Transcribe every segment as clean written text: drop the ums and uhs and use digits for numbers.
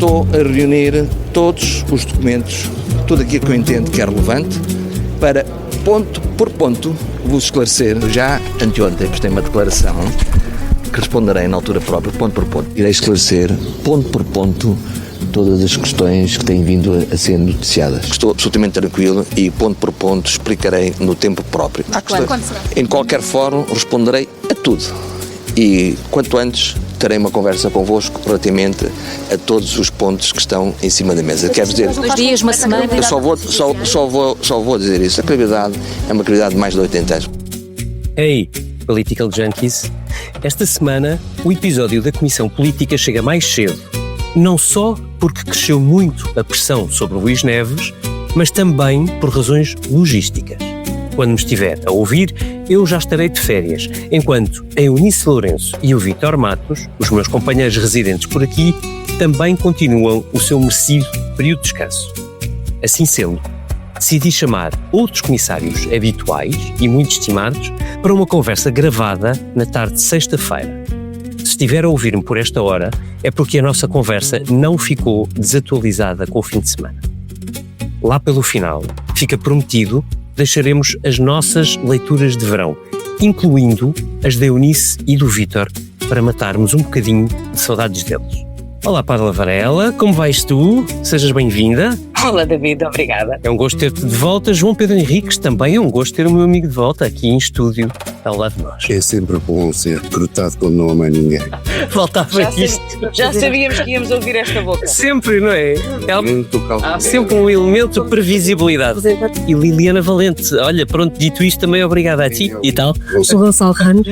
estou a reunir todos os documentos, tudo aquilo que eu entendo que é relevante, para ponto por ponto vos esclarecer. Já anteontem prestei uma declaração que responderei na altura própria, ponto por ponto. Irei esclarecer, ponto por ponto, todas as questões que têm vindo a ser noticiadas. Estou absolutamente tranquilo e, ponto por ponto, explicarei no tempo próprio. Em qualquer fórum, responderei a tudo. E, quanto antes, terei uma conversa convosco relativamente a todos os pontos que estão em cima da mesa. Quero dizer... 2 dias, uma semana... Eu só vou dizer isso. A credibilidade é uma credibilidade de mais de 80 anos. Hey, Political Junkies! Esta semana, o episódio da Comissão Política chega mais cedo. Não só porque cresceu muito a pressão sobre Luís Neves, mas também por razões logísticas. Quando me estiver a ouvir, eu já estarei de férias, enquanto a Eunice Lourenço e o Vítor Matos, os meus companheiros residentes por aqui, também continuam o seu merecido período de descanso. Assim sendo, decidi chamar outros comissários habituais e muito estimados para uma conversa gravada na tarde de sexta-feira. Se estiver a ouvir-me por esta hora, é porque a nossa conversa não ficou desatualizada com o fim de semana. Lá pelo final, fica prometido, deixaremos as nossas leituras de verão, incluindo as da Eunice e do Vítor, para matarmos um bocadinho de saudades deles. Olá, Paula Varela, como vais tu? Sejas bem-vinda. Olá, David, obrigada. É um gosto ter-te de volta. João Pedro Henriques, também é um gosto ter o meu amigo de volta aqui em estúdio, ao lado de nós. É sempre bom ser recrutado quando não ama ninguém. Faltava isto. Já sabíamos que íamos ouvir esta boca. Sempre, não é? Há sempre um elemento de previsibilidade. E Liliana Valente, olha, pronto, dito isto, também obrigada a ti e tal. O Gonçalo Ramos.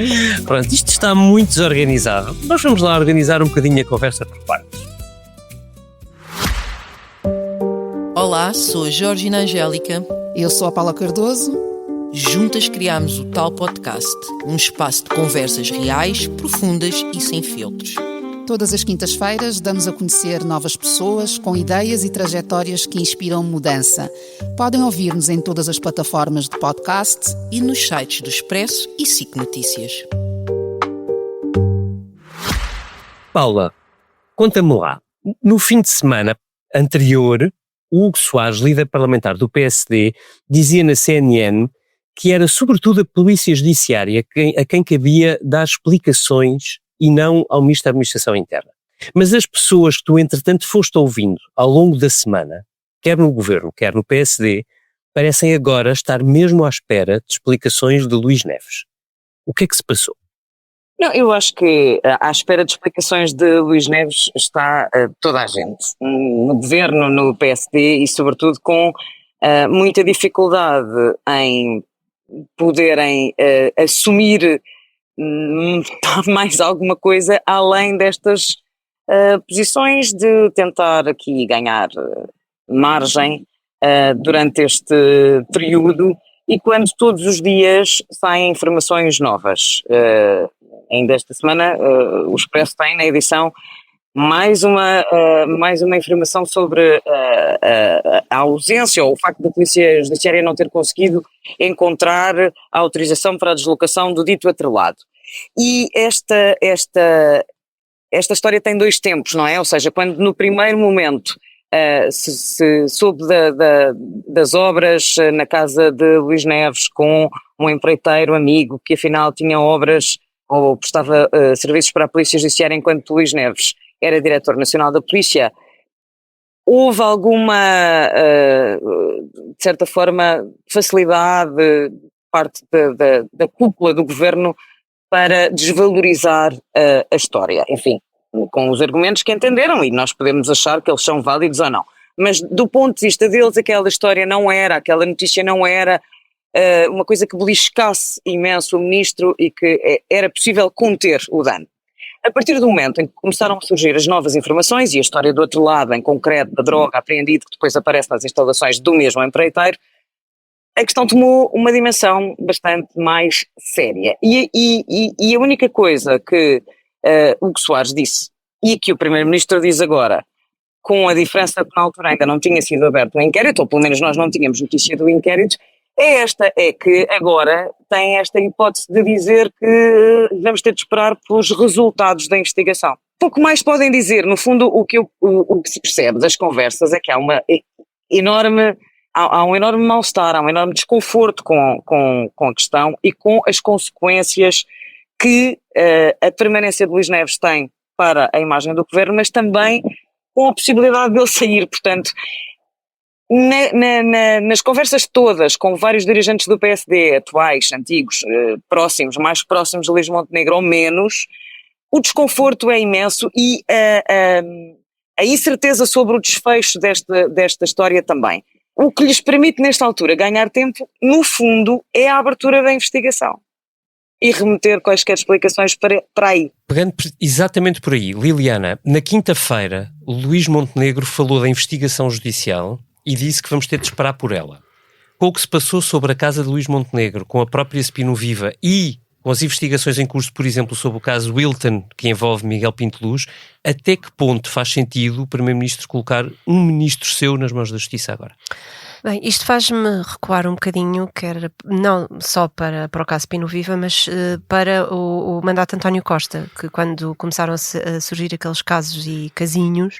Pronto, isto está muito desorganizado. Nós vamos lá organizar um bocadinho a conversa por partes. Olá, sou a Georgina Angélica. Eu sou a Paula Cardoso. Juntas criámos o Tal Podcast, um espaço de conversas reais, profundas e sem filtros. Todas as quintas-feiras damos a conhecer novas pessoas com ideias e trajetórias que inspiram mudança. Podem ouvir-nos em todas as plataformas de podcast e nos sites do Expresso e SIC Notícias. Paula, conta-me lá, no fim de semana anterior, o Hugo Soares, líder parlamentar do PSD, dizia na CNN que era sobretudo a Polícia Judiciária a quem cabia dar explicações e não ao Ministro da Administração Interna. Mas as pessoas que tu, entretanto, foste ouvindo ao longo da semana, quer no Governo, quer no PSD, parecem agora estar mesmo à espera de explicações de Luís Neves. O que é que se passou? Não, eu acho que à espera de explicações de Luís Neves está toda a gente, no Governo, no PSD e sobretudo com muita dificuldade em poderem assumir mais alguma coisa além destas posições de tentar aqui ganhar margem durante este período e quando todos os dias saem informações novas. Ainda esta semana o Expresso tem na edição mais uma informação sobre a ausência ou o facto da Polícia Judiciária não ter conseguido encontrar a autorização para a deslocação do dito atrelado. E esta história tem 2 tempos, não é? Ou seja, quando no primeiro momento se soube das obras na casa de Luís Neves com um empreiteiro amigo que afinal tinha obras ou prestava serviços para a Polícia Judiciária enquanto Luís Neves era diretor nacional da Polícia, houve alguma, de certa forma, facilidade de parte da cúpula do governo para desvalorizar a história, enfim, com os argumentos que entenderam, e nós podemos achar que eles são válidos ou não. Mas do ponto de vista deles, aquela história não era, aquela notícia não era uma coisa que beliscasse imenso o ministro e que era possível conter o dano. A partir do momento em que começaram a surgir as novas informações e a história do outro lado, em concreto, da droga apreendida que depois aparece nas instalações do mesmo empreiteiro, a questão tomou uma dimensão bastante mais séria. E a única coisa que Hugo Soares disse, e que o Primeiro-Ministro diz agora, com a diferença que na altura ainda não tinha sido aberto o inquérito, ou pelo menos nós não tínhamos notícia do inquérito, é que agora tem esta hipótese de dizer que vamos ter de esperar pelos resultados da investigação. pouco mais podem dizer. No fundo, o que se percebe das conversas é que há um enorme mal-estar, há um enorme desconforto com a questão e com as consequências que a permanência de Luís Neves tem para a imagem do governo, mas também com a possibilidade dele sair. Portanto, nas conversas todas com vários dirigentes do PSD, atuais, antigos, próximos, mais próximos de Luís Montenegro ou menos, o desconforto é imenso e a incerteza sobre o desfecho desta história também. O que lhes permite, nesta altura, ganhar tempo, no fundo, é a abertura da investigação e remeter quaisquer explicações para aí. Pegando exatamente por aí, Liliana, na quinta-feira, o Luís Montenegro falou da investigação judicial e disse que vamos ter de esperar por ela. Com o que se passou sobre a casa de Luís Montenegro, com a própria Spino Viva e com as investigações em curso, por exemplo, sobre o caso Wilton, que envolve Miguel Pinto Luz, até que ponto faz sentido o Primeiro-Ministro colocar um ministro seu nas mãos da Justiça agora? Bem, isto faz-me recuar um bocadinho, não só para o caso Spino Viva, mas para o mandato de António Costa, que quando começaram a surgir aqueles casos e casinhos,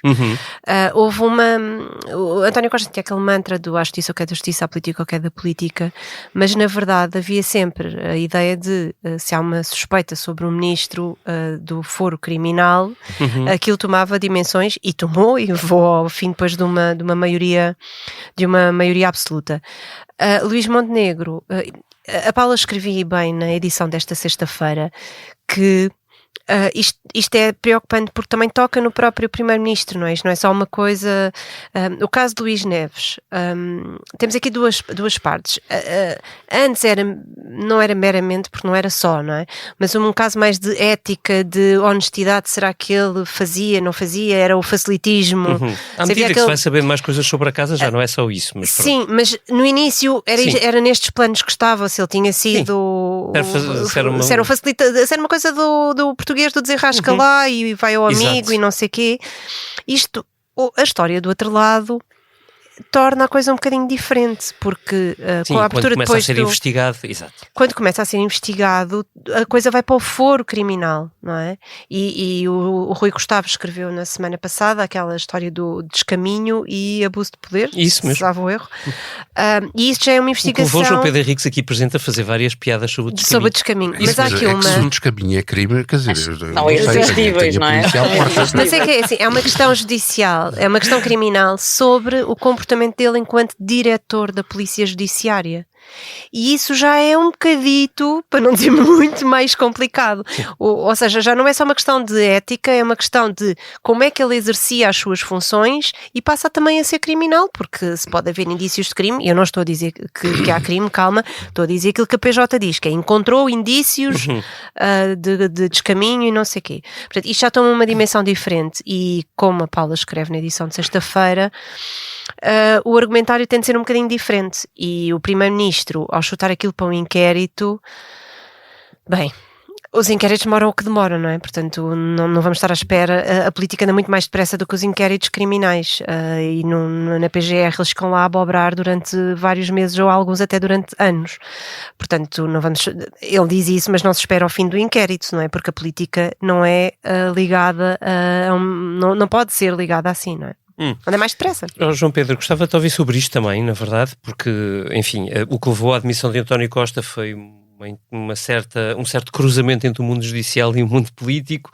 houve o António Costa tinha aquele mantra do a justiça o que é da justiça, a política o que é da política, mas na verdade havia sempre a ideia de, se há uma suspeita sobre um ministro do foro criminal, aquilo tomava dimensões, e tomou, e levou ao fim depois de uma maioria absoluta. Luís Montenegro, a Paula escrevia bem na edição desta sexta-feira que isto é preocupante porque também toca no próprio Primeiro-Ministro, não é? Isto não é só uma coisa... o caso de Luís Neves, temos aqui duas partes. Antes não era meramente, porque não era só, não é? Mas um caso mais de ética, de honestidade, será que ele fazia, não fazia? Era o facilitismo. À medida que se vai saber mais coisas sobre a casa, já não é só isso. Mas sim, mas no início era nestes planos que estava, se ele tinha sido... Se era um facilitador, se era uma coisa do português do desenrasca lá e vai ao amigo. Exato. E não sei o quê. A história do outro lado torna a coisa um bocadinho diferente, porque sim, com a abertura quando começa a ser investigado, exato. Quando começa a ser investigado, a coisa vai para o foro criminal, não é? E o Rui Gustavo escreveu na semana passada aquela história do descaminho e abuso de poder, isso mesmo, salvo erro. E isto já é uma investigação. O que levou João Pedro Henriques aqui presente a fazer várias piadas sobre o descaminho. Mas há aqui uma... Se o descaminho é crime, quer dizer... Não é irresistíveis, não é? Mas é que é assim, é uma questão judicial, é uma questão criminal sobre o comportamento dele enquanto diretor da Polícia Judiciária. E isso já é um bocadito, para não dizer muito mais complicado. Ou seja, já não é só uma questão de ética, é uma questão de como é que ele exercia as suas funções e passa também a ser criminal, porque se pode haver indícios de crime, eu não estou a dizer que há crime, calma, estou a dizer aquilo que a PJ diz, que é encontrou indícios de descaminho e não sei o quê. Portanto, isto já toma uma dimensão diferente e, como a Paula escreve na edição de sexta-feira, o argumentário tem de ser um bocadinho diferente e o Primeiro-Ministro, ao chutar aquilo para um inquérito, bem, os inquéritos demoram o que demoram, não é? Portanto, não vamos estar à espera. A política anda muito mais depressa do que os inquéritos criminais e na PGR eles ficam lá a abobrar durante vários meses ou alguns até durante anos. Portanto, ele diz isso, mas não se espera ao fim do inquérito, não é? Porque a política não é ligada não pode ser ligada assim, não é? Anda mais depressa. João Pedro, gostava de ouvir sobre isto também, na verdade, porque, enfim, o que levou à admissão de António Costa foi um certo cruzamento entre o mundo judicial e o mundo político,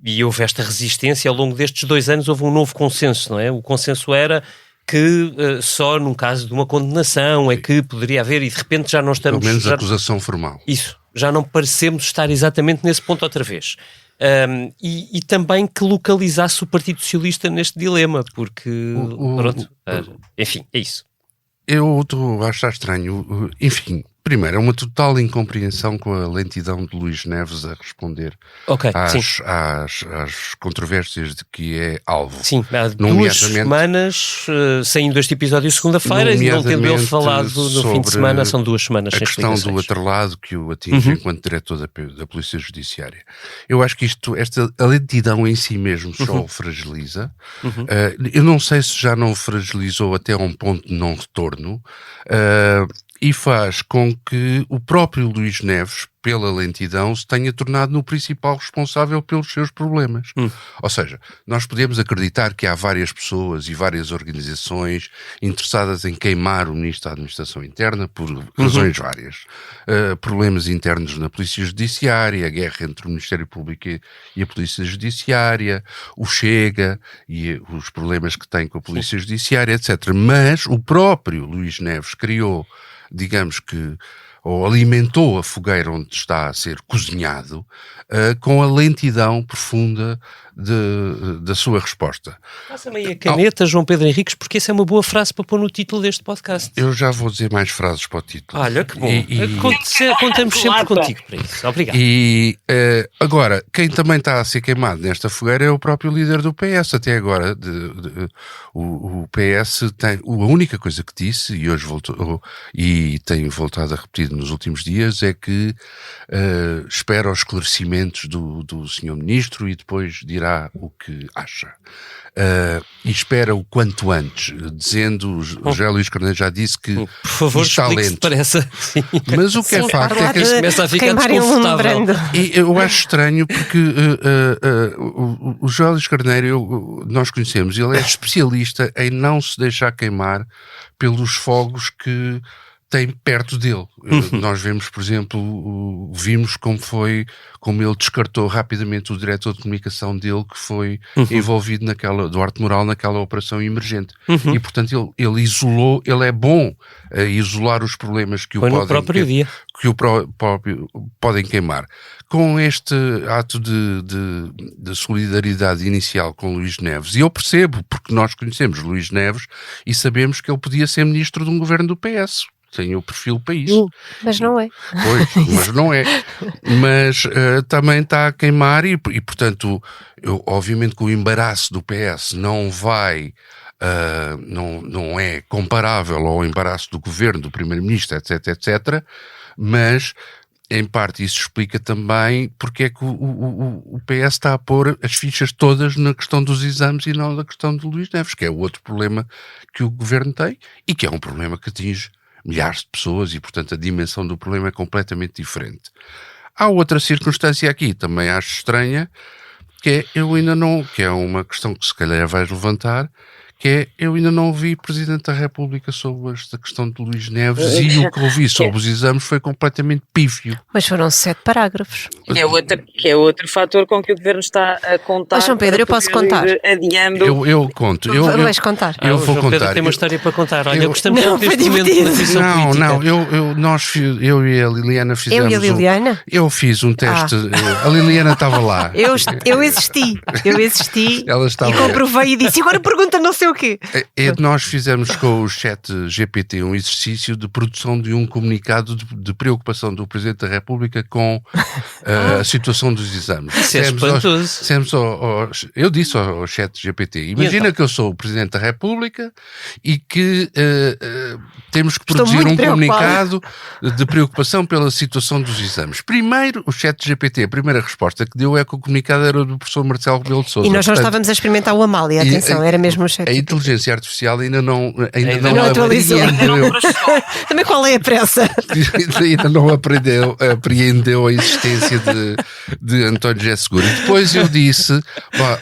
e houve esta resistência. Ao longo destes 2 anos houve um novo consenso, não é? O consenso era que só num caso de uma condenação é que poderia haver, e de repente já não estamos... Pelo menos acusação formal. Isso, já não parecemos estar exatamente nesse ponto outra vez. E também que localizasse o Partido Socialista neste dilema, porque, pronto, enfim, é isso. Eu estou a achar estranho, enfim, primeiro, é uma total incompreensão com a lentidão de Luís Neves a responder às controvérsias de que é alvo. Sim, há 2 semanas, saindo este episódio segunda-feira, e não tendo ele falado no fim de semana, são 2 semanas sem explicações. A questão do atrelado que o atinge enquanto diretor da Polícia Judiciária. Eu acho que a lentidão em si mesmo só o fragiliza. Eu não sei se já não fragilizou até a um ponto de não retorno. e faz com que o próprio Luís Neves, pela lentidão, se tenha tornado no principal responsável pelos seus problemas. Ou seja, nós podemos acreditar que há várias pessoas e várias organizações interessadas em queimar o Ministro da Administração Interna por razões várias. Problemas internos na Polícia Judiciária, a guerra entre o Ministério Público e a Polícia Judiciária, o Chega e os problemas que tem com a Polícia Judiciária, etc. Mas o próprio Luís Neves criou, digamos que, ou alimentou a fogueira onde está a ser cozinhado, com a lentidão profunda da sua resposta. Passa-me aí a caneta, João Pedro Henriques, porque essa é uma boa frase para pôr no título deste podcast. Eu já vou dizer mais frases para o título. Olha, que bom. Contamos sempre contigo para isso. Obrigado. E agora, quem também está a ser queimado nesta fogueira é o próprio líder do PS. Até agora, o PS tem... A única coisa que disse, e hoje voltou, e tem voltado a repetir nos últimos dias, é que espera os esclarecimentos do Sr. Ministro e depois dirá o que acha. E espera o quanto antes, dizendo, o José Luís Carneiro já disse que por favor, está lento. Mas o que é facto é que começa a ficar desconfortável. E eu acho estranho porque o José Luís Carneiro, nós conhecemos, ele é especialista em não se deixar queimar pelos fogos que tem perto dele. Nós vemos, por exemplo, vimos como ele descartou rapidamente o diretor de comunicação dele, que foi envolvido Duarte Moral, naquela operação emergente. E, portanto, ele isolou, ele é bom a isolar os problemas que podem queimar. Com este ato de solidariedade inicial com Luís Neves, e eu percebo, porque nós conhecemos Luís Neves e sabemos que ele podia ser ministro de um governo do PS. Tem o perfil para isso. Mas não é. Pois, mas não é. Mas também está a queimar e portanto, obviamente que o embaraço do PS não vai, não é comparável ao embaraço do governo, do primeiro-ministro, etc, etc, mas em parte isso explica também porque é que o PS está a pôr as fichas todas na questão dos exames e não na questão do Luís Neves, que é o outro problema que o governo tem e que é um problema que atinge milhares de pessoas e, portanto, a dimensão do problema é completamente diferente. Há outra circunstância aqui, também acho estranha, que é uma questão que se calhar vais levantar, que é, eu ainda não ouvi Presidente da República sobre esta questão de Luís Neves e o que ouvi sobre os exames foi completamente pífio. Mas foram 7 parágrafos. Que é outro fator com que o Governo está a contar. Mas, João Pedro, eu posso contar? Adiando. Eu conto. Vais contar? Eu vou João Pedro contar. tem uma história para contar. Olha, gostamos Não, deste foi momento divertido. na visão política. Eu e a Liliana fizemos... Eu e a Liliana? Eu fiz um teste, a Liliana estava lá. Eu existi Ela estava e comprovei e disse, agora pergunta não sei o quê. Nós fizemos com o chat GPT um exercício de produção de um comunicado de preocupação do Presidente da República com a situação dos exames. Isso é espantoso. Eu disse ao chat GPT, imagina que eu sou o Presidente da República e que temos que produzir um comunicado de preocupação pela situação dos exames. Primeiro, o chat GPT, a primeira resposta que deu é que o comunicado era do professor Marcelo Rebelo de Sousa. E nós não estávamos a experimentar o Amália, atenção, era mesmo o chat. A inteligência artificial ainda não atualizou. Também qual é a pressa? Ainda não apreendeu a existência de António José Seguro. E depois eu disse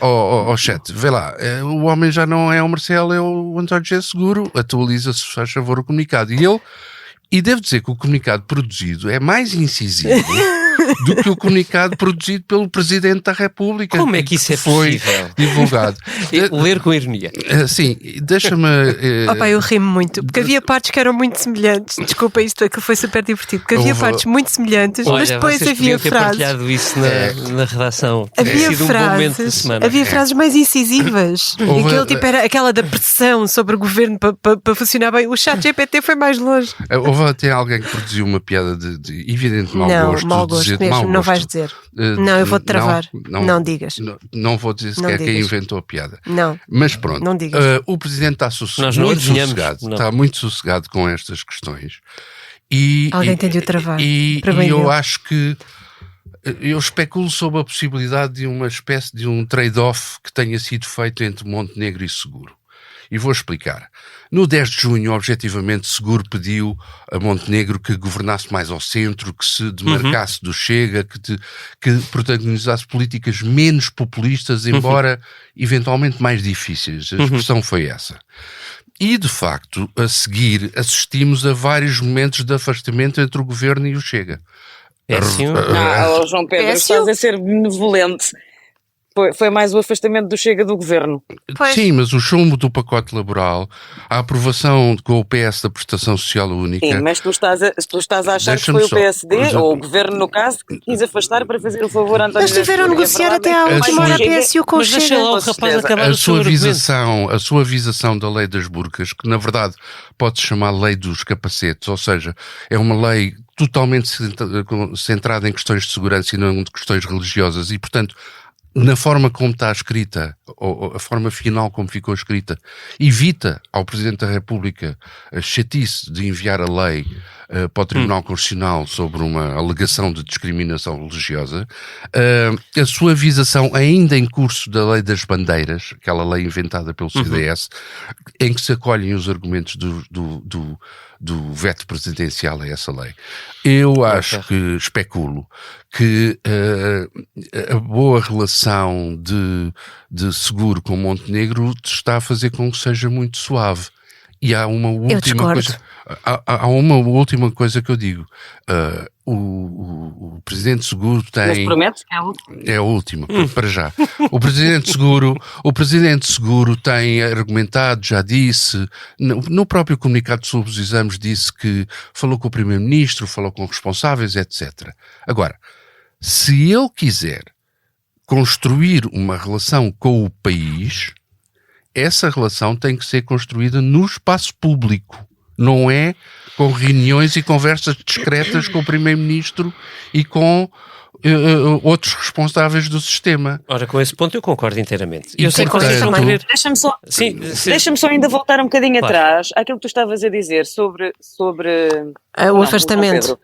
ao chat, vê lá, o homem já não é o Marcelo, é o António José Seguro, atualiza-se, se faz favor, o comunicado. E devo dizer que o comunicado produzido é mais incisivo do que o comunicado produzido pelo Presidente da República. Como é que isso foi possível? Divulgado. Ler com ironia. Sim, deixa-me... Eu rimo muito, porque havia partes que eram muito semelhantes. Desculpa, aquilo foi super divertido, porque havia partes muito semelhantes, mas depois havia frases... partilhado isso na redação. Havia frases mais incisivas. E aquele tipo era aquela da pressão sobre o governo para funcionar bem. O chat GPT foi mais longe. Houve até alguém que produziu uma piada de evidente mau gosto. Mesmo, não vais dizer. Não, eu vou-te travar. Não digas. Não vou dizer sequer quem inventou a piada. Não. Mas pronto. Não digas. O Presidente está muito sossegado. Está muito sossegado com estas questões. Alguém tem de o travar. E eu acho que eu especulo sobre a possibilidade de uma espécie de um trade-off que tenha sido feito entre Montenegro e Seguro. E vou explicar. No 10 de junho, objetivamente, Seguro pediu a Montenegro que governasse mais ao centro, que se demarcasse do Chega, que protagonizasse políticas menos populistas, embora eventualmente mais difíceis. A expressão foi essa. E, de facto, a seguir, assistimos a vários momentos de afastamento entre o governo e o Chega. João Pedro, estás a ser benevolente. Foi mais o afastamento do Chega do governo. Pois. Sim, mas o chumbo do pacote laboral, a aprovação com o PS da prestação social única... Sim, mas tu estás a achar que foi o PSD, ou o governo no caso, que quis afastar para fazer o favor a António Mas tiveram a negociar até à última hora a PSU com o Mas deixa Chega. lá o rapaz acabar A o seu argumento. suavização da lei das burcas, que na verdade pode-se chamar lei dos capacetes, ou seja, é uma lei totalmente centrada em questões de segurança e não de questões religiosas e, portanto, na forma como está escrita, ou a forma final como ficou escrita, evita ao Presidente da República a chatice de enviar a lei para o Tribunal Constitucional sobre uma alegação de discriminação religiosa. A suavização ainda em curso da lei das bandeiras, aquela lei inventada pelo CDS, em que se acolhem os argumentos do veto presidencial a essa lei. Eu acho que, especulo, que a boa relação de Seguro com Montenegro está a fazer com que seja muito suave. E há uma última coisa. Há uma última coisa que eu digo. O Presidente Seguro tem... Mas prometo que é a última, para já. O Presidente Seguro tem argumentado, já disse, no próprio comunicado sobre os exames disse que falou com o Primeiro-Ministro, falou com responsáveis, etc. Agora, se ele quiser construir uma relação com o país, essa relação tem que ser construída no espaço público, não é com reuniões e conversas discretas com o Primeiro-Ministro e com outros responsáveis do sistema. Ora, com esse ponto eu concordo inteiramente. E Eu sei que portanto, vocês vão querer... Deixa-me só ainda voltar um bocadinho Claro. atrás àquilo que tu estavas a dizer sobre O afastamento.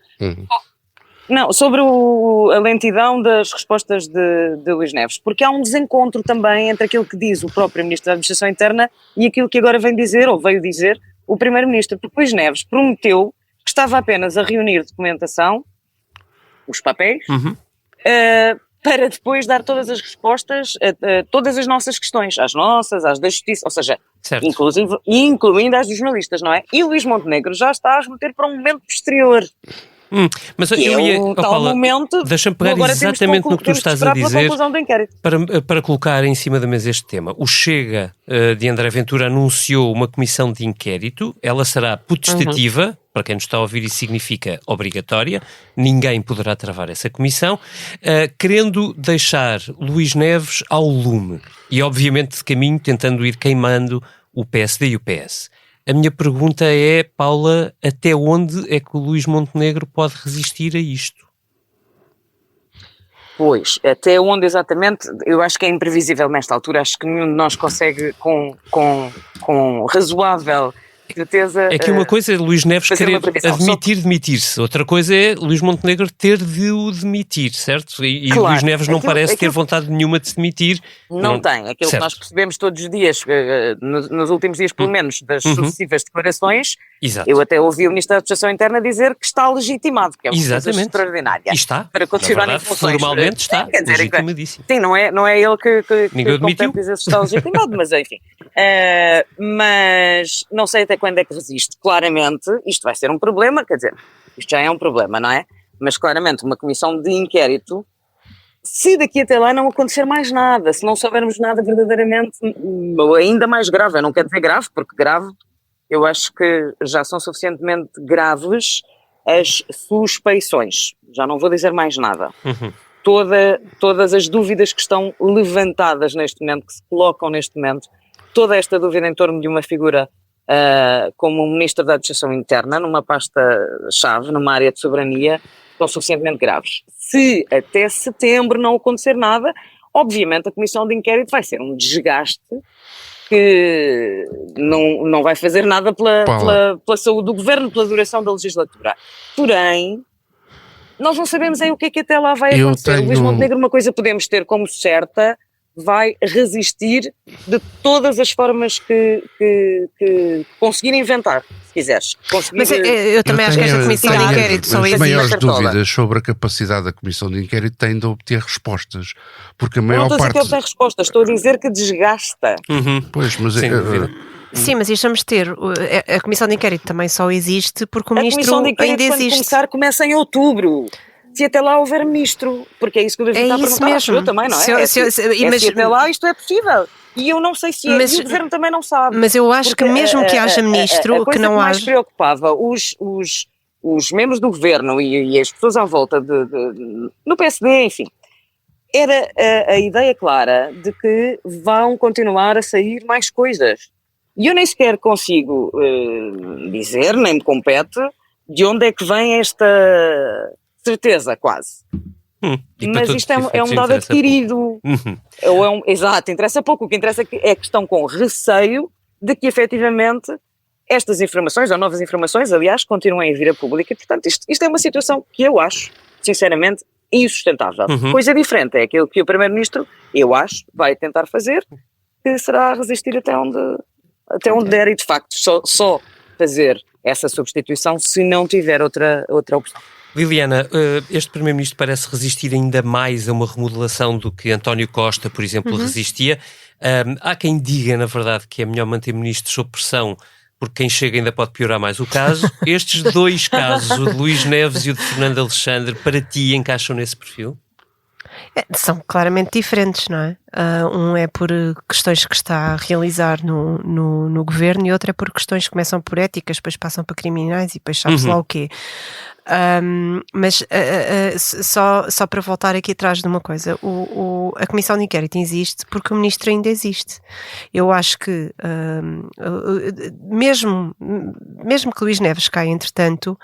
Não, sobre a lentidão das respostas de Luís Neves, porque há um desencontro também entre aquilo que diz o próprio Ministro da Administração Interna e aquilo que agora vem dizer, ou veio dizer, o Primeiro-Ministro, porque Luís Neves prometeu que estava apenas a reunir documentação, os papéis, para depois dar todas as respostas a todas as nossas questões, às nossas, às da Justiça, ou seja, Certo. incluindo as dos jornalistas, não é? E Luís Montenegro já está a remeter para um momento posterior. Mas Que eu ia... o tal Paula, momento, deixa-me pegar agora exatamente no que tu temos de estás a esperar pela dizer conclusão do inquérito. para colocar em cima da mesa este tema. O Chega de André Ventura anunciou uma comissão de inquérito, ela será potestativa, para quem nos está a ouvir isso significa obrigatória, ninguém poderá travar essa comissão, querendo deixar Luís Neves ao lume e obviamente de caminho tentando ir queimando o PSD e o PS. A minha pergunta é, Paula, até onde é que o Luís Montenegro pode resistir a isto? Pois, até onde exatamente, eu acho que é imprevisível nesta altura, acho que nenhum de nós consegue com razoável certeza... É que uma coisa é Luís Neves fazer querer uma previsão. demitir-se, outra coisa é Luís Montenegro ter de o demitir, certo? E Claro, Luís Neves não parece ter aquilo- vontade nenhuma de se demitir. Não tem, aquilo certo. que nós percebemos todos os dias, nos últimos dias pelo menos, das sucessivas declarações, Exato. eu até ouvi o Ministro da Administração Interna dizer que está legitimado, que é uma coisa Exatamente. extraordinária. E está, Para continuar na em verdade, funções. formalmente está, Quer dizer, legitimadíssimo. sim, não é ele que Ninguém o demitiu. compete dizer se está legitimado, mas enfim. Mas não sei até quando é que resiste. Claramente, isto vai ser um problema, quer dizer, isto já é um problema, não é? Mas claramente uma comissão de inquérito, se daqui até lá não acontecer mais nada, se não soubermos nada verdadeiramente, ou ainda mais grave, eu não quero dizer grave, porque grave, eu acho que já são suficientemente graves as suspeições, já não vou dizer mais nada. Todas as dúvidas que estão levantadas neste momento, que se colocam neste momento, toda esta dúvida em torno de uma figura como o Ministro da Administração Interna, numa pasta-chave, numa área de soberania, são suficientemente graves. Se até setembro não acontecer nada, obviamente a comissão de inquérito vai ser um desgaste que não vai fazer nada pela saúde do governo, pela duração da legislatura. Porém, nós não sabemos o que é que até lá vai acontecer. Luís Montenegro, uma coisa podemos ter como certa, vai resistir de todas as formas que conseguir inventar, se quiseres. Mas eu também acho que esta comissão de inquérito só as existe. maiores dúvidas sobre a capacidade da comissão de inquérito têm de obter respostas, porque a maior não parte... estou a dizer que ele tem respostas, estou a dizer que desgasta. Pois, mas Sem dúvida. Sim, mas isto vamos ter. A comissão de inquérito também só existe porque o A ministro comissão de inquérito, ainda quando existe. começa em outubro. Se até lá houver ministro, porque é isso que o David está a isso perguntar, mesmo. eu também, não é? Mas até lá isto é possível. E eu não sei se é, Mas- e o governo também não sabe. Mas eu acho Porque que mesmo que haja ministro, a coisa que não mais haja. preocupava os membros do governo e as pessoas à volta no PSD, enfim, era a ideia clara de que vão continuar a sair mais coisas. E eu nem sequer consigo dizer, nem me compete, de onde é que vem esta certeza, quase. E para Mas todos isto é os um efeitos dado interessa adquirido. Exato, interessa pouco. O que interessa é que estão com receio de que efetivamente estas informações, ou novas informações, aliás, continuem a vir a público. E, portanto, isto é uma situação que eu acho, sinceramente, insustentável. Coisa diferente é aquilo que o Primeiro-Ministro, eu acho, vai tentar fazer, que será resistir até onde der, e de facto só fazer essa substituição se não tiver outra opção. Liliana, este Primeiro-Ministro parece resistir ainda mais a uma remodelação do que António Costa, por exemplo, resistia. Há quem diga, na verdade, que é melhor manter ministros sob pressão, porque quem chega ainda pode piorar mais o caso. Estes dois casos, o de Luís Neves e o de Fernando Alexandre, para ti encaixam nesse perfil? São claramente diferentes, não é? Um é por questões que está a realizar no governo e outro é por questões que começam por éticas, depois passam para criminais e depois sabe-se lá o quê. Mas só para voltar aqui atrás de uma coisa, a comissão de inquérito existe porque o ministro ainda existe. Eu acho que mesmo que Luís Neves caia entretanto,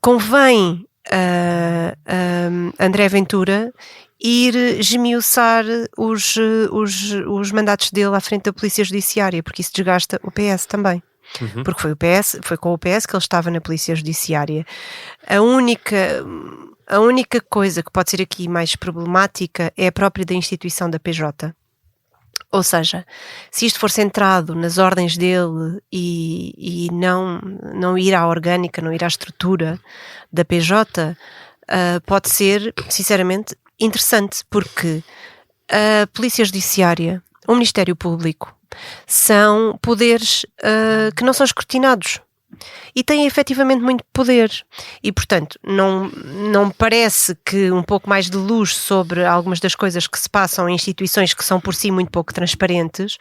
convém André Ventura ir esmiuçar os mandatos dele à frente da Polícia Judiciária, porque isso desgasta o PS também. Porque foi com o PS que ele estava na Polícia Judiciária. A única coisa que pode ser aqui mais problemática é a própria da instituição da PJ. Ou seja, se isto for centrado nas ordens dele e não ir à orgânica, não ir à estrutura da PJ, pode ser, sinceramente, interessante, porque a Polícia Judiciária, o Ministério Público, são poderes que não são escrutinados e têm efetivamente muito poder e, portanto, não me parece que um pouco mais de luz sobre algumas das coisas que se passam em instituições que são por si muito pouco transparentes,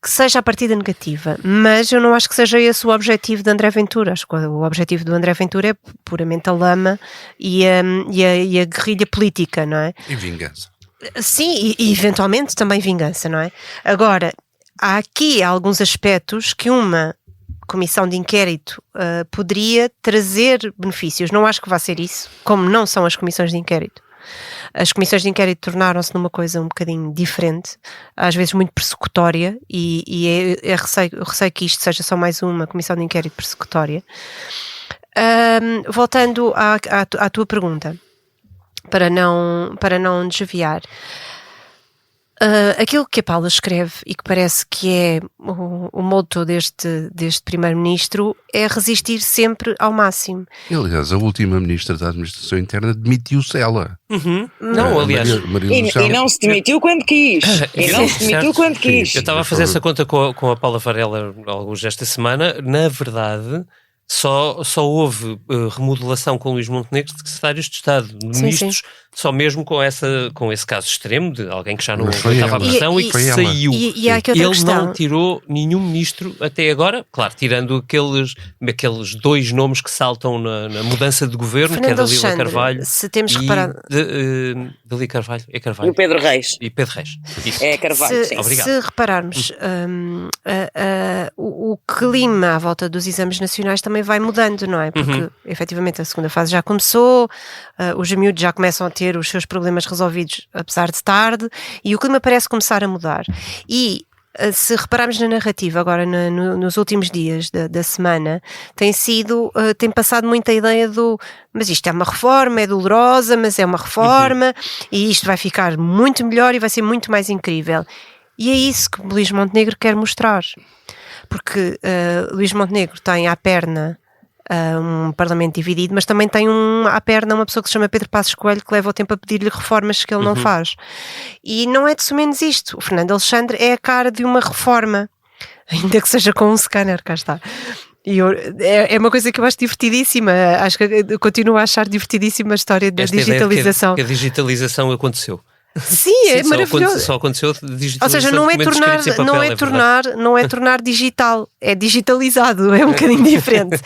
que seja a partida negativa, mas eu não acho que seja esse o objetivo de André Ventura. Acho que o objetivo do André Ventura é puramente a lama e a guerrilha política, não é? E vingança. Sim, e eventualmente também vingança, não é? Agora, há aqui alguns aspectos que uma comissão de inquérito poderia trazer benefícios. Não acho que vá ser isso, como não são as comissões de inquérito. As comissões de inquérito tornaram-se numa coisa um bocadinho diferente, às vezes muito persecutória, e receio que isto seja só mais uma comissão de inquérito persecutória. Voltando à tua pergunta, para não desviar, aquilo que a Paula escreve e que parece que é o motto deste primeiro-ministro é resistir sempre ao máximo. E, aliás, a última ministra da Administração Interna demitiu-se ela. Não, aliás... E não se demitiu quando quis. Eu estava a fazer essa conta com a Paula Varela alguns desta semana. Na verdade, só houve remodelação com Luís Montenegro de secretários de Estado, de ministros, só mesmo com esse caso extremo de alguém que já não estava à pressão e que saiu. E há aqui outra Ele questão. não tirou nenhum ministro até agora, claro, tirando aqueles dois nomes que saltam na mudança de governo, Fernando que é Dalila Alexandre, Carvalho se temos reparado... Dalila Carvalho, é E Carvalho. o Pedro Reis. E Pedro Reis. Isso. É Carvalho, sim. Obrigado. Se repararmos, o clima à volta dos exames nacionais também vai mudando, não é? Porque, efetivamente, a segunda fase já começou, os miúdos já começam a ter os seus problemas resolvidos, apesar de tarde, e o clima parece começar a mudar. E se repararmos na narrativa agora nos últimos dias da semana, tem passado muita ideia mas isto é uma reforma, é dolorosa, mas é uma reforma, e isto vai ficar muito melhor e vai ser muito mais incrível. E é isso que Luís Montenegro quer mostrar. Porque Luís Montenegro tem à perna um parlamento dividido, mas também tem à perna uma pessoa que se chama Pedro Passos Coelho, que leva o tempo a pedir-lhe reformas que ele não faz. E não é de somenos isto. O Fernando Alexandre é a cara de uma reforma, ainda que seja com um scanner, cá está. E é uma coisa que eu acho divertidíssima. Acho que continuo a achar divertidíssima a história da digitalização. Que a digitalização aconteceu. Sim, é maravilhoso. Só aconteceu digitalização. Ou seja, não é tornar digital, é digitalizado, é um bocadinho diferente.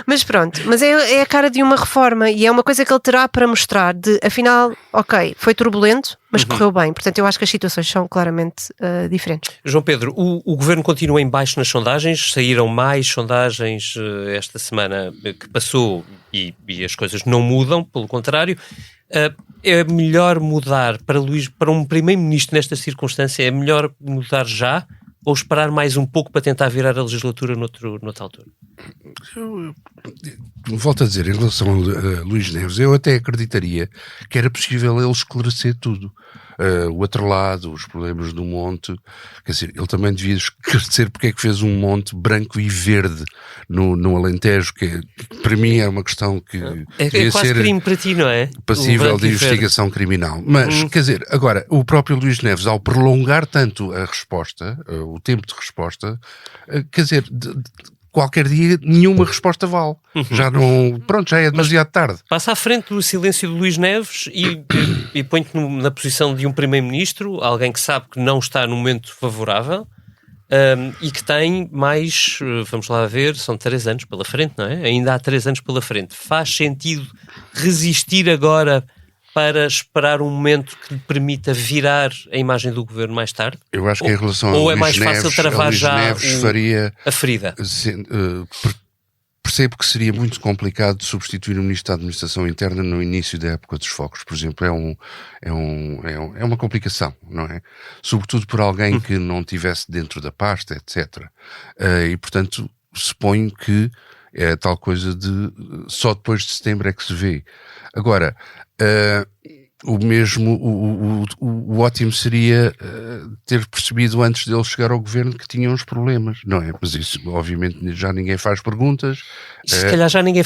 Mas pronto, mas é a cara de uma reforma e é uma coisa que ele terá para mostrar afinal, ok, foi turbulento, mas correu bem. Portanto, eu acho que as situações são claramente diferentes. João Pedro, o Governo continua em baixo nas sondagens, saíram mais sondagens esta semana que passou e as coisas não mudam, pelo contrário. É melhor mudar para um primeiro-ministro nesta circunstância, é melhor mudar já ou esperar mais um pouco para tentar virar a legislatura noutra altura? Eu volto a dizer, em relação a Luís Neves, eu até acreditaria que era possível ele esclarecer tudo. O outro lado, os problemas do monte, quer dizer, ele também devia esclarecer porque é que fez um monte branco e verde no Alentejo, que para mim é uma questão que é quase crime para ti, não é? Passível de investigação criminal. Mas, quer dizer, agora, o próprio Luís Neves, ao prolongar tanto a resposta, o tempo de resposta, quer dizer, qualquer dia nenhuma resposta vale. Já não, pronto, já é demasiado tarde. Passa à frente do silêncio de Luís Neves e põe-te na posição de um primeiro-ministro, alguém que sabe que não está num momento favorável e que tem mais, vamos lá ver, são 3 anos pela frente, não é? Ainda há 3 anos pela frente. Faz sentido resistir agora para esperar um momento que lhe permita virar a imagem do governo mais tarde? Eu acho que em relação ou a é mais Neves, fácil travar já a ferida? Percebo que seria muito complicado substituir o Ministro da Administração Interna no início da época dos focos, por exemplo. É uma complicação, não é? Sobretudo por alguém que não estivesse dentro da pasta, etc. E, portanto, suponho que é tal coisa de só depois de setembro é que se vê. Agora, o ótimo seria ter percebido antes dele chegar ao governo que tinha uns problemas, não é? Mas isso, obviamente, já ninguém faz perguntas. Se calhar já ninguém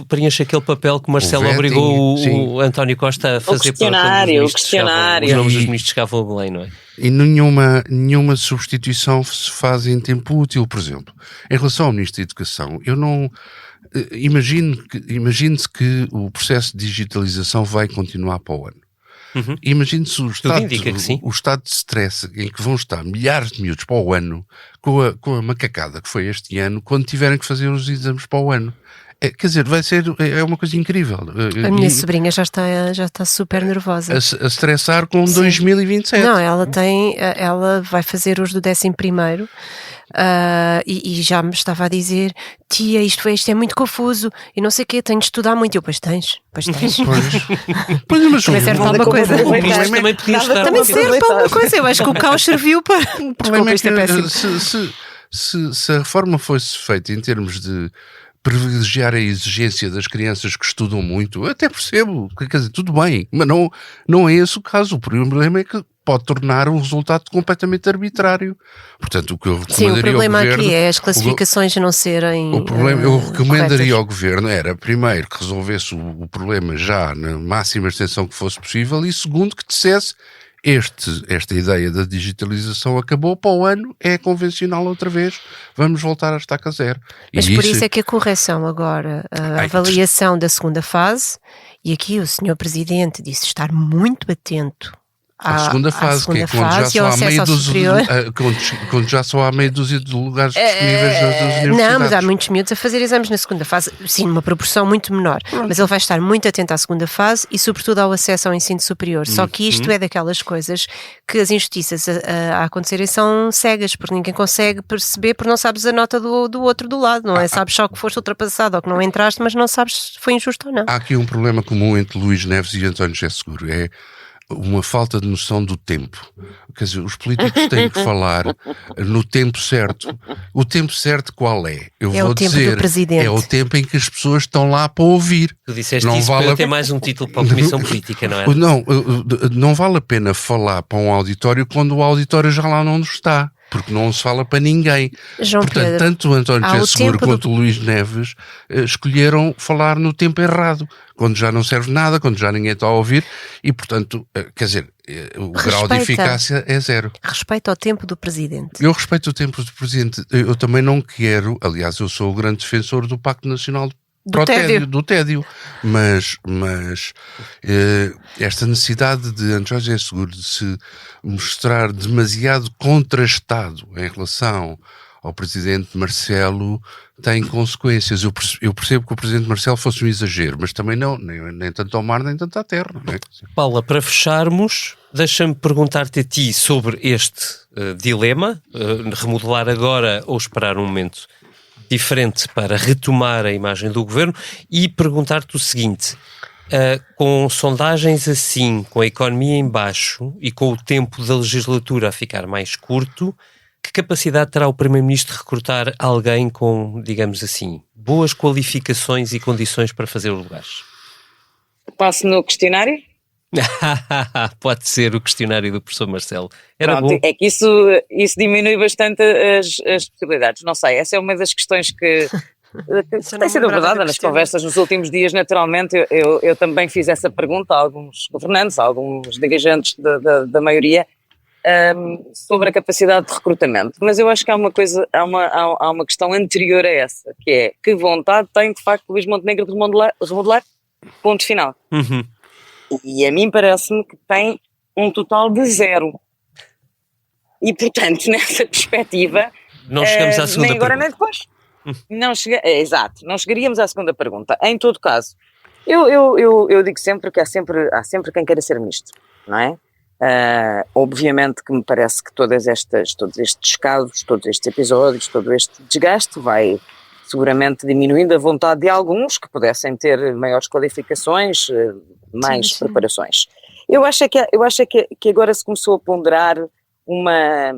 preenche aquele papel que o Marcelo obrigou o António Costa a fazer o questionário. Os nomes dos ministros chegavam a Belém, não é? E nenhuma substituição se faz em tempo útil, por exemplo. Em relação ao Ministro da Educação, eu não... Imagine-se que o processo de digitalização vai continuar para o ano. Imagine-se o estado de stress em que vão estar milhares de miúdos para o ano com a macacada que foi este ano quando tiverem que fazer os exames para o ano. Quer dizer, é uma coisa incrível. A minha sobrinha já está super nervosa. A estressar com 2027. Não, ela vai fazer os do 11º. E já me estava a dizer: tia, isto é muito confuso e não sei o quê, tenho de estudar muito. Pois tens. Pois, mas também serve para alguma coisa. Também serve para alguma coisa. Eu acho que o caos serviu para. O problema é que se a reforma fosse feita em termos de privilegiar a exigência das crianças que estudam muito, eu até percebo, quer dizer, tudo bem, mas não é esse o caso. O problema é que pode tornar um resultado completamente arbitrário. Portanto, o que eu recomendaria ao governo... Sim, o problema aqui é as classificações não serem o problema, eu recomendaria corretas. ao governo era, primeiro, que resolvesse o problema já na máxima extensão que fosse possível e, segundo, que dissesse esta ideia da digitalização acabou, para o ano é convencional outra vez, vamos voltar a estaca zero. Mas por isso é que a correção agora, a avaliação da segunda fase, e aqui o Sr. Presidente disse estar muito atento à segunda fase, que é quando já só há meia dúzia de lugares disponíveis nas universidades. Não, mas há muitos miúdos a fazer exames na segunda fase, sim, numa proporção muito menor. Mas ele vai estar muito atento à segunda fase e sobretudo ao acesso ao ensino superior. Só que isto é daquelas coisas que as injustiças a acontecerem são cegas, porque ninguém consegue perceber, porque não sabes a nota do outro do lado, não é? Sabes só que foste ultrapassado ou que não entraste, mas não sabes se foi injusto ou não. Há aqui um problema comum entre Luís Neves e António José Seguro, uma falta de noção do tempo. Quer dizer, os políticos têm que falar no tempo certo. O tempo certo qual é? Eu É vou o tempo dizer, do presidente. é o tempo em que as pessoas estão lá para ouvir. Tu disseste Não isso vale para a- ter mais um título para a Comissão Política, não é? Não vale a pena falar para um auditório quando o auditório já lá não está. Porque não se fala para ninguém. João Portanto, Pedro, tanto o António há o José Seguro tempo quanto o Luís Neves escolheram falar no tempo errado, quando já não serve nada, quando já ninguém está a ouvir, e portanto, quer dizer, o grau de Respeita. eficácia é zero. Respeito ao tempo do presidente. Eu respeito o tempo do Presidente. Eu também não quero, aliás, eu sou o grande defensor do Pacto Nacional do tédio. Mas esta necessidade de António José Seguro de se mostrar demasiado contrastado em relação ao Presidente Marcelo tem consequências. Eu percebo que o Presidente Marcelo fosse um exagero, mas também não, nem tanto ao mar, nem tanto à terra. Não é? Paula, para fecharmos, deixa-me perguntar-te a ti sobre este dilema, remodelar agora ou esperar um momento diferente para retomar a imagem do governo, e perguntar-te o seguinte: com sondagens assim, com a economia em baixo e com o tempo da legislatura a ficar mais curto, que capacidade terá o Primeiro-Ministro de recrutar alguém com, digamos assim, boas qualificações e condições para fazer os lugares? Passo no questionário? Pode ser o questionário do professor Marcelo. Era Pronto, bom. é que isso diminui bastante as possibilidades. Não sei, essa é uma das questões que Isso eu não tem me sido lembrava abordada da nas questão. conversas nos últimos dias. Naturalmente, eu também fiz essa pergunta a alguns governantes, a alguns dirigentes da maioria, sobre a capacidade de recrutamento. Mas eu acho que há uma coisa, há uma questão anterior a essa, que é: que vontade tem de facto Luís Montenegro de remodelar? Ponto final. Uhum. E a mim parece-me que tem um total de 0. E, portanto, nessa perspectiva, Não chegamos à segunda nem agora nem pergunta. depois. Exato, não chegaríamos à segunda pergunta. Em todo caso, eu digo sempre que há sempre quem queira ser ministro, não é? Obviamente que me parece que todos estes casos, todos estes episódios, todo este desgaste vai seguramente diminuindo a vontade de alguns que pudessem ter maiores qualificações, mais Sim. preparações. Eu acho que agora se começou a ponderar uma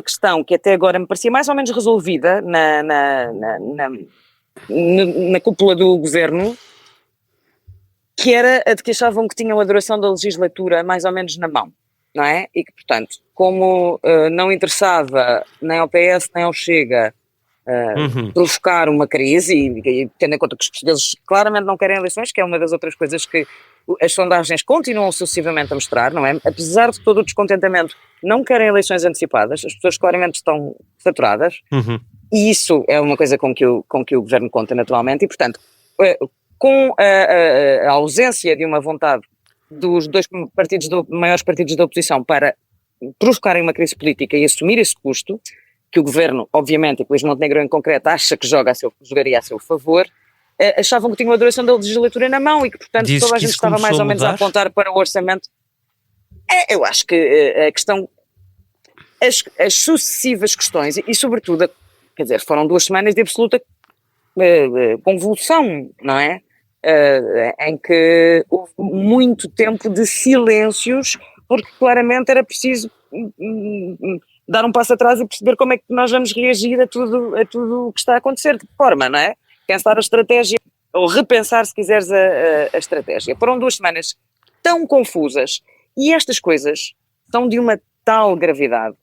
questão que até agora me parecia mais ou menos resolvida na cúpula do governo, que era a de que achavam que tinham a duração da legislatura mais ou menos na mão, não é? E que, portanto, como não interessava nem ao PS nem ao Chega provocar uma crise, e tendo em conta que os portugueses claramente não querem eleições, que é uma das outras coisas que as sondagens continuam sucessivamente a mostrar, não é? Apesar de todo o descontentamento, não querem eleições antecipadas, as pessoas claramente estão saturadas, e isso é uma coisa com que o governo conta naturalmente, e portanto, com a ausência de uma vontade dos dois maiores partidos da oposição para provocarem uma crise política e assumir esse custo, que o governo, obviamente, e que Luís Montenegro em concreto acha que jogaria a seu favor, achavam que tinham a duração da legislatura na mão e que, portanto, Dizes toda a que gente isso estava mais começou ou menos a a mudar? apontar para o orçamento. Eu acho que a questão, as sucessivas questões, e sobretudo, quer dizer, foram 2 semanas de absoluta convulsão, não é? Em que houve muito tempo de silêncios, porque claramente era preciso dar um passo atrás e perceber como é que nós vamos reagir a tudo o que está a acontecer, de que forma, não é? Pensar a estratégia, ou repensar, se quiseres, a estratégia. Foram 2 semanas tão confusas, e estas coisas são de uma tal gravidade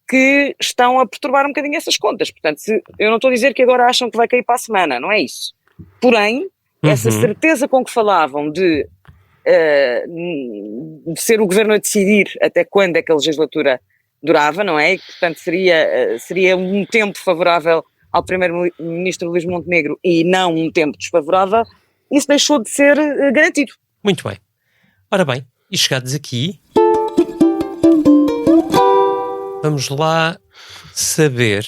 que estão a perturbar um bocadinho essas contas. Portanto, eu não estou a dizer que agora acham que vai cair para a semana, não é isso. Porém, essa certeza com que falavam de ser o governo a decidir até quando é que a legislatura durava, não é? E, portanto, seria um tempo favorável ao primeiro-ministro Luís Montenegro e não um tempo desfavorável, isso deixou de ser garantido. Muito bem. Ora bem, e chegados aqui, vamos lá saber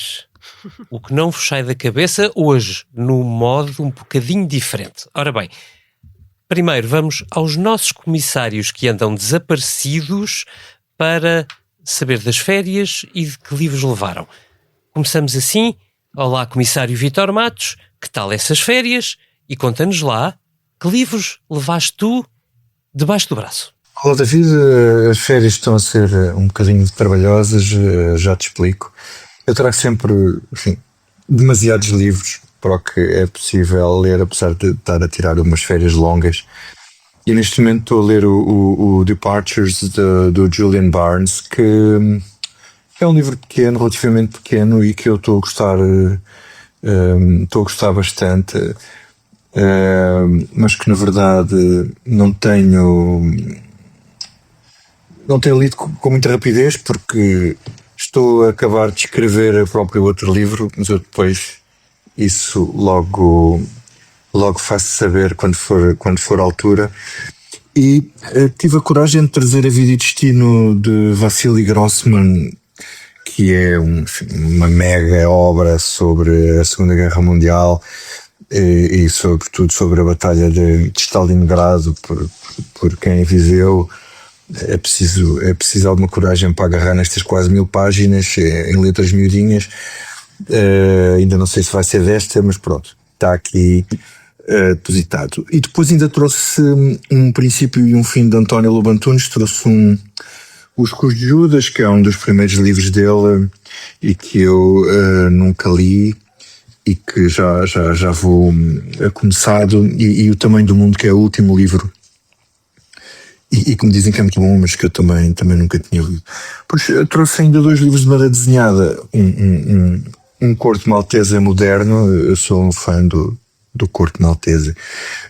o que não vos sai da cabeça hoje, num modo um bocadinho diferente. Ora bem, primeiro vamos aos nossos comissários que andam desaparecidos para saber das férias e de que livros levaram. Começamos assim. Olá, comissário Vítor Matos, que tal essas férias? E conta-nos lá, que livros levaste tu debaixo do braço? Olá, David. As férias estão a ser um bocadinho trabalhosas, já te explico. Eu trago sempre, enfim, demasiados livros para o que é possível ler, apesar de estar a tirar umas férias longas. E neste momento estou a ler o Departures do Julian Barnes, que é um livro pequeno, relativamente pequeno, e que eu estou a gostar bastante, mas que na verdade não tenho lido com muita rapidez, porque estou a acabar de escrever o próprio outro livro, mas eu depois isso logo faço saber quando for a altura. E tive a coragem de trazer A Vida e Destino de Vassili Grossman, que é uma mega obra sobre a Segunda Guerra Mundial e sobretudo sobre a Batalha de Stalingrado, por quem viveu. É preciso alguma coragem para agarrar nestas quase 1000 páginas em letras miudinhas. Ainda não sei se vai ser desta, mas pronto, está aqui depositado. E depois ainda trouxe um princípio e um fim de António Lobo Antunes. Trouxe Os Cus de Judas, que é um dos primeiros livros dele e que eu nunca li e que já vou começado, e O Tamanho do Mundo, que é o último livro e que me dizem que é muito bom, mas que eu também nunca tinha lido. Pois trouxe ainda 2 livros de banda desenhada, um Corto Maltese moderno. Eu sou um fã do Corto Maltese.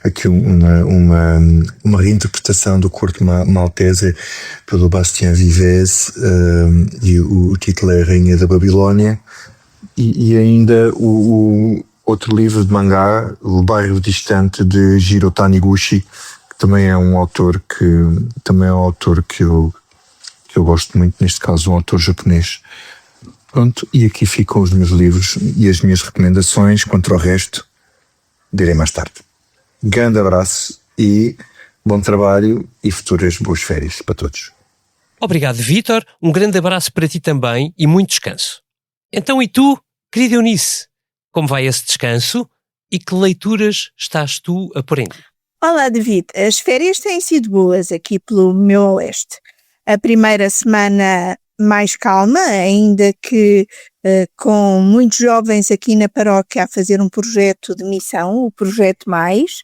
Aqui uma reinterpretação do Corto Maltese pelo Bastien Vives, e o título é Rainha da Babilónia. E ainda o outro livro de mangá, O Bairro Distante, de Jiro Taniguchi, que também é um autor que eu gosto muito, neste caso um autor japonês. Pronto, e aqui ficam os meus livros e as minhas recomendações. Quanto ao resto, direi mais tarde. Grande abraço e bom trabalho e futuras boas férias para todos. Obrigado, Vítor. Um grande abraço para ti também e muito descanso. Então, e tu, querida Eunice, como vai esse descanso e que leituras estás tu a pôr em dia? Olá, David. As férias têm sido boas aqui pelo meu oeste. A primeira semana mais calma, ainda que com muitos jovens aqui na paróquia a fazer um projeto de missão, o Projeto Mais.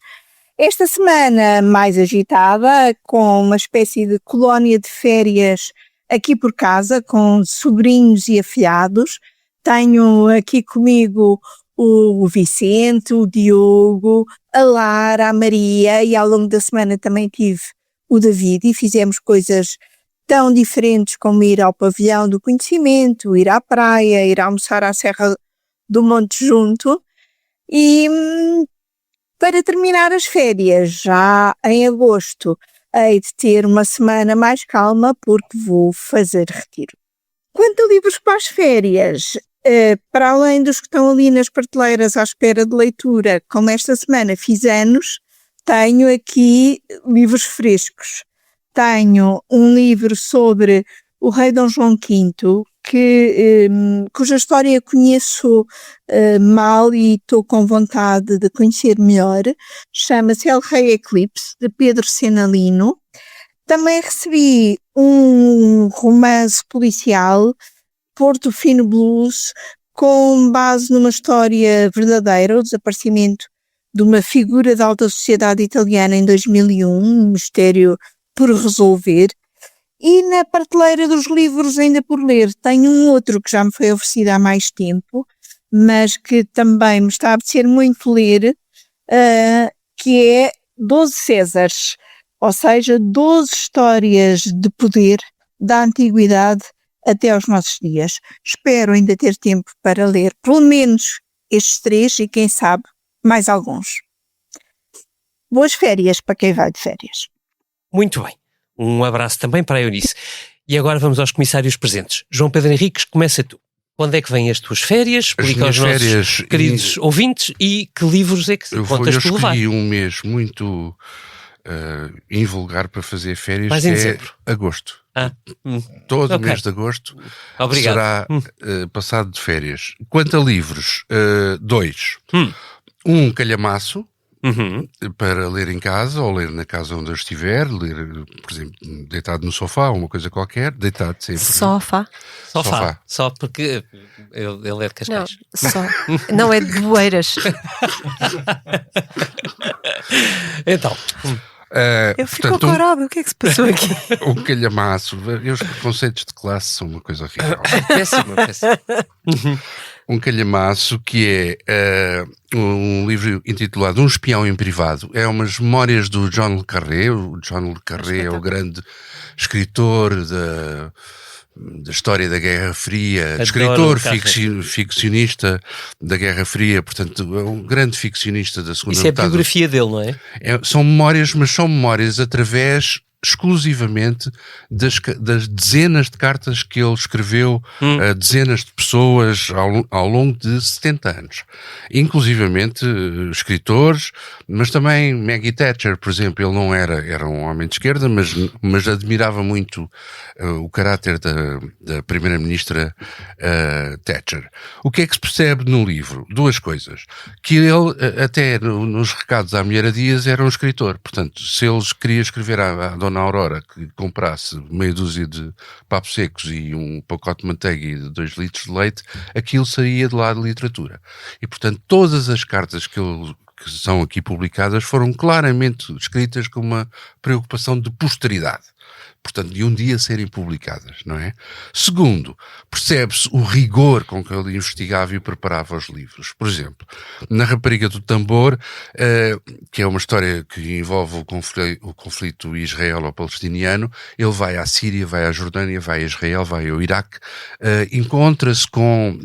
Esta semana mais agitada, com uma espécie de colónia de férias aqui por casa, com sobrinhos e afilhados. Tenho aqui comigo o Vicente, o Diogo, a Lara, a Maria, e ao longo da semana também tive o David, e fizemos coisas tão diferentes como ir ao pavilhão do conhecimento, ir à praia, ir almoçar à Serra do Monte junto. E para terminar as férias, já em agosto, hei de ter uma semana mais calma porque vou fazer retiro. Quanto a livros para as férias, para além dos que estão ali nas prateleiras à espera de leitura, como esta semana fiz anos, tenho aqui livros frescos. Tenho um livro sobre o rei Dom João V, cuja história conheço mal e estou com vontade de conhecer melhor. Chama-se El Rei Eclipse, de Pedro Senalino. Também recebi um romance policial, Portofino Blues, com base numa história verdadeira, o desaparecimento de uma figura da alta sociedade italiana em 2001, um mistério por resolver. E na prateleira dos livros ainda por ler tenho um outro que já me foi oferecido há mais tempo, mas que também me está a apetecer muito ler, que é 12 Césares, ou seja, 12 histórias de poder da antiguidade até aos nossos dias. Espero ainda ter tempo para ler pelo menos estes 3 e quem sabe mais alguns. Boas férias para quem vai de férias. Muito bem. Um abraço também para a Eunice. E agora vamos aos comissários presentes. João Pedro Henriques, começa tu. Quando é que vêm as tuas férias? Explica aos nossos queridos ouvintes e que livros é que contas por levar. Eu escolhi um mês muito invulgar para fazer férias, mais em dezembro. Agosto. Todo o mês de agosto será passado de férias. Quanto a livros, 2. Um calhamaço para ler em casa ou ler na casa onde eu estiver, ler, por exemplo, deitado no sofá ou uma coisa qualquer, deitado sempre. Sofá. Só porque ele é de Cascais. Não é de Boeiras. Então, eu fico corado, o que é que se passou aqui? Um calhamaço. Os preconceitos de classe são uma coisa horrível. péssimo. Um calhamaço que é um livro intitulado Um Espião em Privado. É umas memórias do John le Carré. O John le Carré é o grande escritor da história da Guerra Fria, escritor ficcionista da Guerra Fria, portanto é um grande ficcionista da segunda metade. Isso é a biografia dele, não é? São memórias, mas são memórias através exclusivamente das dezenas de cartas que ele escreveu a dezenas de pessoas ao longo de 70 anos. Inclusivamente escritores, mas também Maggie Thatcher, por exemplo. Ele não era um homem de esquerda, mas admirava muito o caráter da primeira-ministra Thatcher. O que é que se percebe no livro? Duas coisas. Que ele, até nos recados à mulher Dias, era um escritor. Portanto, se ele queria escrever à Dona Aurora que comprasse meia dúzia de papos secos e um pacote de manteiga e 2 litros de leite, aquilo saía de lá de literatura. E, portanto, todas as cartas que são aqui publicadas foram claramente escritas com uma preocupação de posteridade. Portanto, de um dia serem publicadas, não é? Segundo, percebe-se o rigor com que ele investigava e preparava os livros. Por exemplo, na Rapariga do Tambor, que é uma história que envolve o conflito israelo-palestiniano, ele vai à Síria, vai à Jordânia, vai a Israel, vai ao Iraque, encontra-se com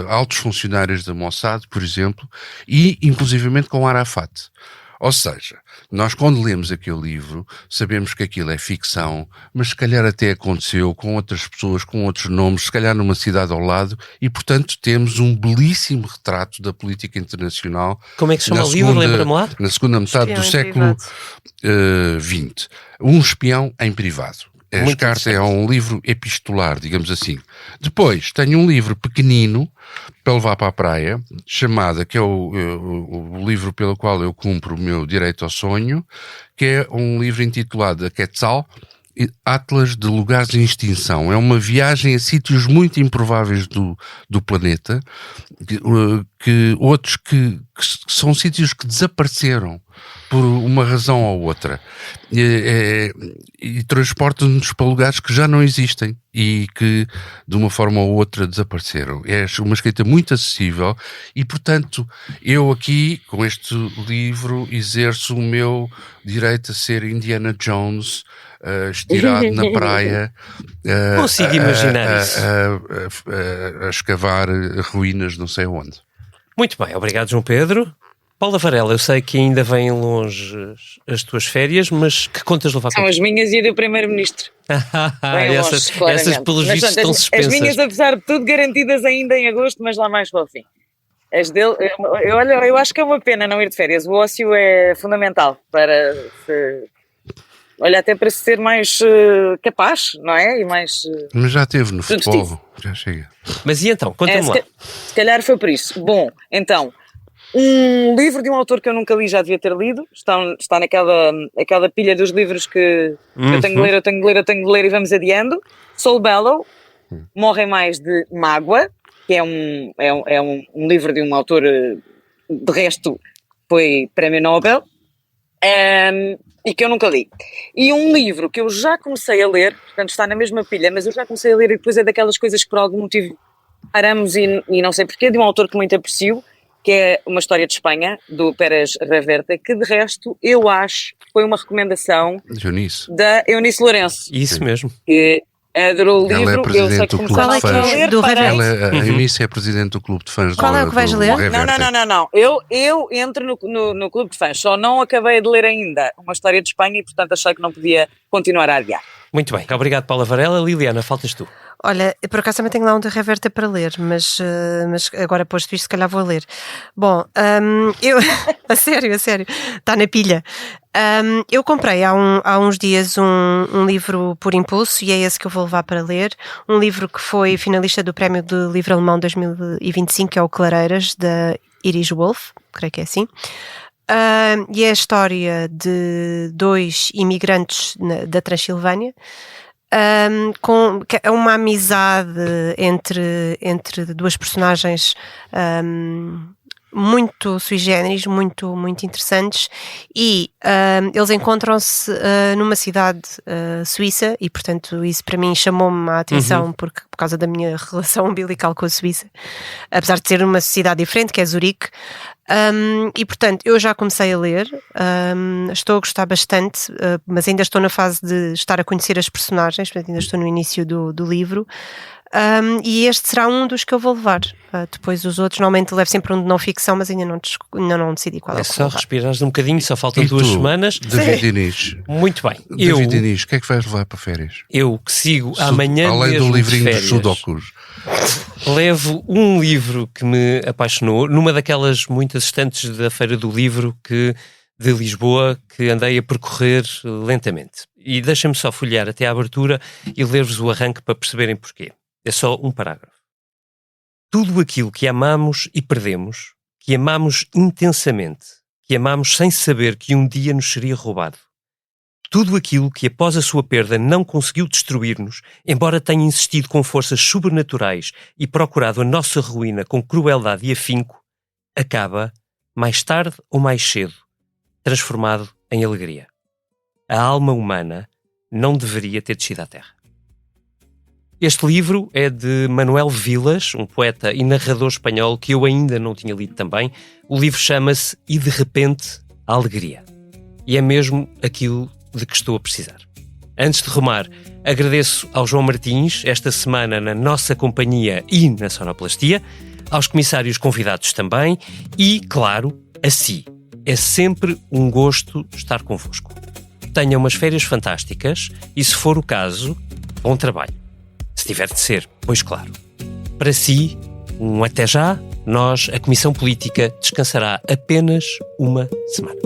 altos funcionários da Mossad, por exemplo, e inclusivamente com Arafat. Ou seja, nós quando lemos aquele livro sabemos que aquilo é ficção, mas se calhar até aconteceu com outras pessoas, com outros nomes, se calhar numa cidade ao lado, e portanto temos um belíssimo retrato da política internacional. Como é que se chama o livro? Lembra-me lá? Na segunda metade do século XX. Um Espião em Privado. As cartas é um livro epistolar, digamos assim. Depois tenho um livro pequenino para levar para a praia, que é o livro pelo qual eu cumpro o meu direito ao sonho, que é um livro intitulado A Quetzal, Atlas de Lugares em Extinção. É uma viagem a sítios muito improváveis do planeta, outros que são sítios que desapareceram por uma razão ou outra, e transportam-nos para lugares que já não existem e que de uma forma ou outra desapareceram. É uma escrita muito acessível e, portanto, eu aqui com este livro exerço o meu direito a ser Indiana Jones, estirado na praia, consigo imaginar isso, a escavar ruínas não sei onde. Muito bem, obrigado João Pedro. Paula Varela, eu sei que ainda vêm longe as tuas férias, mas que contas levar São as minhas e a do Primeiro-Ministro. Essas pelos vistos estão suspensas. As minhas, apesar de tudo, garantidas ainda em agosto, mas lá mais para o fim. As dele, eu acho que é uma pena não ir de férias. O ócio é fundamental para até para ser mais capaz, não é? E mais, mas já teve no futebol, já chega. Mas e então? Conta-me lá. Se calhar foi por isso. Bom, então, um livro de um autor que eu nunca li, já devia ter lido, está naquela pilha dos livros que eu tenho de ler e vamos adiando. Saul Bellow, Morrem Mais de Mágoa, que é um livro de um autor, de resto foi Prémio Nobel, e que eu nunca li. E um livro que eu já comecei a ler, portanto está na mesma pilha, mas eu já comecei a ler e depois é daquelas coisas que por algum motivo paramos e não sei porquê, de um autor que muito aprecio, que é Uma História de Espanha, do Pérez Reverte, que de resto eu acho que foi uma recomendação da Eunice Lourenço. Isso mesmo. Que adorou o livro. Ela é presidente do Clube de Fãs. A Eunice é presidente do Clube de Fãs. Qual é o que vais ler? Não. Eu entro no Clube de Fãs, só não acabei de ler ainda Uma História de Espanha e portanto achei que não podia continuar a adiar. Muito bem, obrigado Paula Varela. Liliana, faltas tu. Olha, por acaso também tenho lá um de Reverte para ler, mas agora posto isto, se calhar vou ler. Bom, eu... a sério, está na pilha. Eu comprei há uns dias um livro por impulso e é esse que eu vou levar para ler. Um livro que foi finalista do Prémio de Livro Alemão 2025, que é o Clareiras, da Iris Wolff, creio que é assim. e é a história de 2 imigrantes da Transilvânia, que é uma amizade entre 2 personagens muito sui generis, muito interessantes, e eles encontram-se numa cidade suíça, e portanto isso para mim chamou-me a atenção por causa da minha relação umbilical com a Suíça, apesar de ser uma cidade diferente, que é Zurique. E portanto eu já comecei a ler, estou a gostar bastante, mas ainda estou na fase de estar a conhecer as personagens, portanto ainda estou no início do livro. E este será um dos que eu vou levar. Depois os outros, normalmente levo sempre um de não ficção, mas ainda não decidi qual é o que só vou levar. respirares um bocadinho, só faltam 2 semanas. David Inês. Muito bem. David Inês, o que é que vais levar para férias? Eu que sigo amanhã além mesmo do livrinho de dos férias, sudokus. levo um livro que me apaixonou, numa daquelas muitas estantes da Feira do Livro de Lisboa que andei a percorrer lentamente. E deixem-me só folhear até à abertura e ler-vos o arranque para perceberem porquê. É só um parágrafo. Tudo aquilo que amamos e perdemos, que amamos intensamente, que amamos sem saber que um dia nos seria roubado. Tudo aquilo que após a sua perda não conseguiu destruir-nos, embora tenha insistido com forças sobrenaturais e procurado a nossa ruína com crueldade e afinco, acaba, mais tarde ou mais cedo, transformado em alegria. A alma humana não deveria ter descido à terra. Este livro é de Manuel Vilas, um poeta e narrador espanhol que eu ainda não tinha lido também. O livro chama-se E de Repente, a Alegria. E é mesmo aquilo de que estou a precisar. Antes de rumar, agradeço ao João Martins, esta semana na nossa companhia e na sonoplastia, aos comissários convidados também e, claro, a si. É sempre um gosto estar convosco. Tenha umas férias fantásticas e, se for o caso, bom trabalho. Se tiver de ser, pois claro. Para si, um até já, nós, a Comissão Política, descansará apenas uma semana.